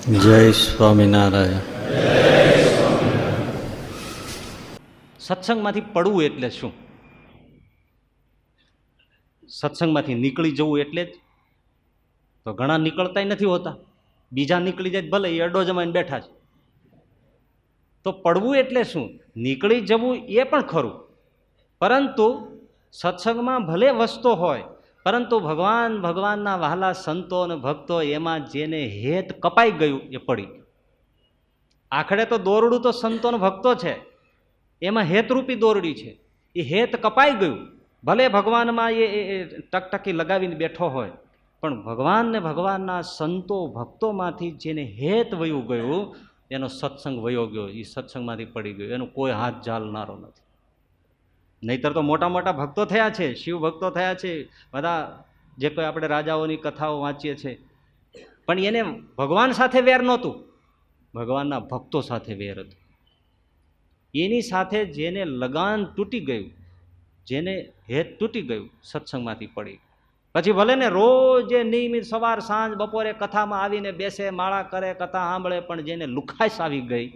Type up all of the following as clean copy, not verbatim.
જય સ્વામિનારાયણ. સત્સંગમાંથી પડવું એટલે શું? સત્સંગમાંથી નીકળી જવું એટલે જ તો ઘણા નીકળતા નથી હોતા. બીજા નીકળી જાય ભલે, એ અડ્ડો જમાઈને બેઠા છે. તો પડવું એટલે શું? નીકળી જવું એ પણ ખરું, પરંતુ સત્સંગમાં ભલે વસતો હોય, પરંતુ ભગવાનના વહાલા સંતો અને ભક્તો એમાં જેને હેત કપાઈ ગયું એ પડી ગયું. આખડે તો દોરડું તો સંતો અને ભક્તો છે, એમાં હેતરૂપી દોરડી છે. એ હેત કપાઈ ગયું, ભલે ભગવાનમાં એ ટકટકી લગાવીને બેઠો હોય, પણ ભગવાન ને ભગવાનના સંતો ભક્તોમાંથી જેને હેત વયું ગયું એનો સત્સંગ વયો ગયો, એ સત્સંગમાંથી પડી ગયો, એનો કોઈ હાથ ઝાલનારો નથી. નહીતર તો મોટા મોટા ભક્તો થયા છે, શિવ ભક્તો થયા છે, બધા જે કોઈ આપણે રાજાઓની કથાઓ વાંચીએ છીએ, પણ એને ભગવાન સાથે વેર નહોતું, ભગવાનના ભક્તો સાથે વેર હતું. એની સાથે જેને લગાન તૂટી ગયું, જેને હેત તૂટી ગયું, સત્સંગમાંથી પડી ગયું. પછી ભલે ને રોજ નિયમિત સવાર સાંજ બપોરે કથામાં આવીને બેસે, માળા કરે, કથા સાંભળે, પણ જેને લુખાઈશ આવી ગઈ,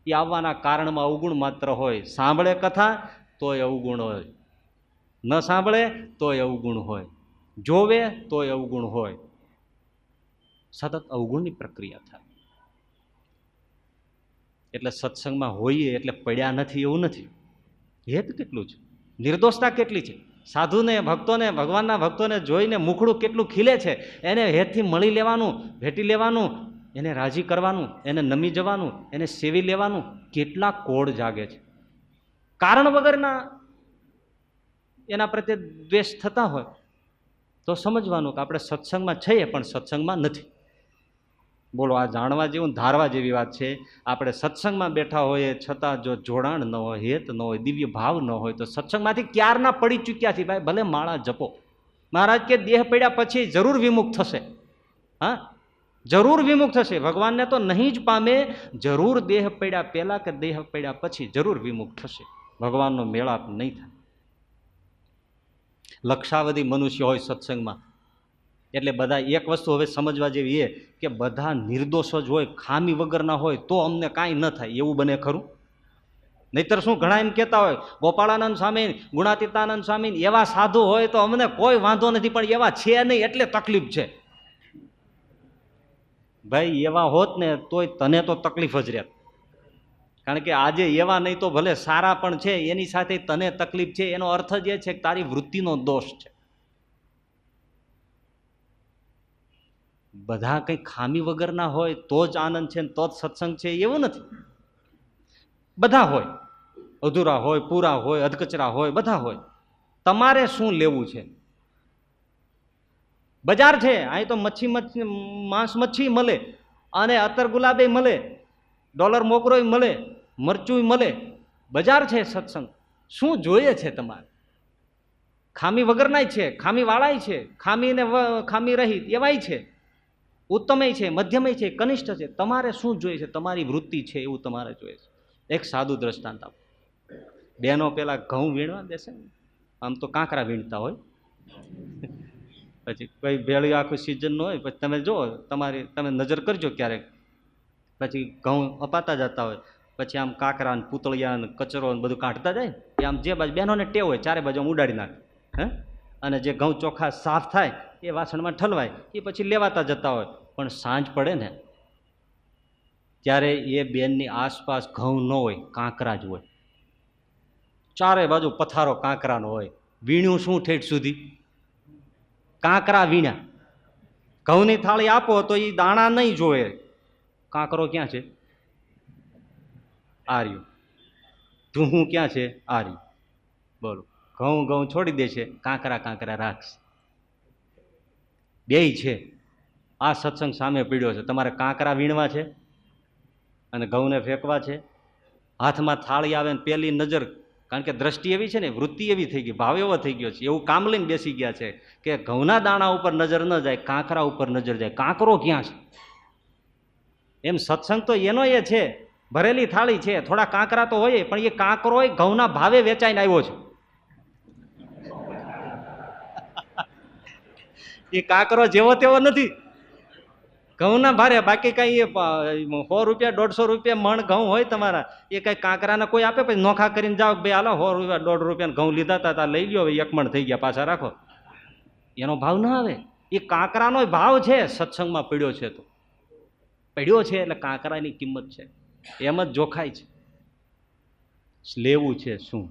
એ આવવાના કારણમાં અવગુણ માત્ર હોય. સાંભળે કથા તોય અવગુણ હોય, ન સાંભળે તોય અવગુણ હોય, જોવે તોય અવગુણ હોય, સતત અવગુણની પ્રક્રિયા થાય. એટલે સત્સંગમાં હોઈએ એટલે પડ્યા નથી એવું નથી. હેત કેટલું છે, નિર્દોષતા કેટલી છે. સાધુને ભક્તોને, ભગવાનના ભક્તોને જોઈને મુખડું કેટલું ખીલે છે. એને હેતથી મળી લેવાનું, ભેટી લેવાનું, એને રાજી કરવાનું, એને નમી જવાનું, એને સેવી લેવાનું, કેટલા કોડ જાગે છે. કારણ વગરના એના પ્રત્યે દ્વેષ થતા હોય તો સમજવાનું કે આપણે સત્સંગમાં છીએ પણ સત્સંગમાં નથી. બોલો, આ જાણવા જેવું, ધારવા જેવી વાત છે. આપણે સત્સંગમાં બેઠા હોઈએ છતાં જો જોડાણ ન હોય, હેત ન હોય, દિવ્ય ભાવ ન હોય, તો સત્સંગમાંથી ક્યારના પડી ચૂક્યા છે. ભાઈ ભલે માળા જપો, મહારાજ કે દેહ પડ્યા પછી જરૂર વિમુખ થશે. હા, જરૂર વિમુખ થશે. ભગવાનને તો નહીં જ પામે, જરૂર દેહ પડ્યા પહેલા કે દેહ પડ્યા પછી જરૂર વિમુખ થશે. ભગવાનનો મેળાપ નહીં થાય. લક્ષાવધિ મનુષ્ય હોય સત્સંગમાં એટલે બધા એક વસ્તુ હવે સમજવા જેવી એ કે બધા નિર્દોષ જ હોય, ખામી વગરના હોય તો અમને કાંઈ ન થાય. એવું બને ખરું? નહીતર શું ઘણા એમ કહેતા હોય, ગોપાળાનંદ સ્વામી, ગુણાતીતાનંદ સ્વામી એવા સાધુ હોય તો અમને કોઈ વાંધો નથી, પણ એવા છે નહીં એટલે તકલીફ છે. ભાઈ એવા હોત ને તોય તને તો તકલીફ જ રહેત. કારણ કે આજે એવા નહીં તો ભલે સારા પણ છે, એની સાથે તને તકલીફ છે. એનો અર્થ જ એ છે કે તારી વૃત્તિનો દોષ છે. બધા કંઈ ખામી વગરના હોય તો જ આનંદ છે, તો જ સત્સંગ છે એવું નથી. બધા હોય, અધૂરા હોય, પૂરા હોય, અધકચરા હોય, બધા હોય. તમારે શું લેવું છે? બજાર છે, અહીં તો માંસ મચ્છી મળે, અને અત્તર ગુલાબે મળે, ડોલર મોગરોય મળે, મરચું મળે. બજાર છે સત્સંગ. શું જોઈએ છે તમારે? ખામી વગરનાય છે, ખામી વાળાય છે, ખામી રહિત એવાય છે, ઉત્તમય છે, મધ્યમય છે, કનિષ્ઠ છે. તમારે શું જોઈએ છે? તમારી વૃત્તિ છે એવું તમારે જોઈએ છે. એક સાદું દ્રષ્ટાંત આપો. બહેનો પેલા ઘઉં વીણવા બેસે, આમ તો કાંકરા વીણતા હોય, પછી કોઈ ભેળી આખું સિઝન નો હોય, પછી તમે જુઓ, તમે નજર કરજો ક્યારેક, પછી ઘઉં અપાતા જતા હોય, પછી આમ કાંકરા ને પૂતળિયા ને કચરો ને બધું કાઢતા જાય. એ આમ જે બાજુ બહેનોને ટેવ હોય ચારે બાજુ આમ ઉડાડી નાખે. હે, અને જે ઘઉં ચોખ્ખા સાફ થાય એ વાસણમાં ઠલવાય, એ પછી લેવાતા જતા હોય. પણ સાંજ પડે ને ત્યારે એ બેનની આસપાસ ઘઉં ન હોય, કાંકરા જ હોય. ચારે બાજુ પથારો કાંકરાનો હોય. વીણ્યું શું ઠેઠ સુધી? કાંકરા વીણ્યા. ઘઉંની થાળી આપો તો એ દાણા નહીં જોવે, કાંકરો ક્યાં છે? આર્યું. ધૂહું ક્યાં છે? આર્યું. બોલો, ઘઉં છોડી દેશે, કાંકરા રાખશે. બેય છે. આ સત્સંગ સામે પીડ્યો છે. તમારે કાંકરા વીણવા છે અને ઘઉંને ફેંકવા છે. હાથમાં થાળી આવે ને પેલી નજર, કારણ કે દ્રષ્ટિ એવી છે ને, વૃત્તિ એવી થઈ ગઈ, ભાવ એવો થઈ ગયો છે, એવું કામ લઈને બેસી ગયા છે કે ઘઉંના દાણા ઉપર નજર ન જાય, કાંકરા ઉપર નજર જાય. કાંકરો ક્યાં છે? એમ સત્સંગ તો એનો એ છે, ભરેલી થાળી છે, થોડા કાંકરા તો હોય, પણ એ કાંકરો ઘઉંના ભાવે વેચાઈને આવ્યો છે. એ કાંકરો જેવો તેવો નથી. ઘઉંના ભારે, બાકી કઈ 100 રૂપિયા 150 રૂપિયા મણ ઘઉં હોય તમારા, એ કઈ કાંકરાના કોઈ આપે? પછી નોખા કરીને જાઓ ભાઈ હાલો 100 રૂપિયા 1.5 રૂપિયા ઘઉં લીધા હતા લઈ લ્યો, એક મણ થઈ ગયા પાછા રાખો, એનો ભાવ ના આવે. એ કાંકરાનો ભાવ છે, સત્સંગમાં પડ્યો છે તો પડ્યો છે એટલે કાંકરાની કિંમત છે, એમ જ જોખાય છે. લેવું છે શું?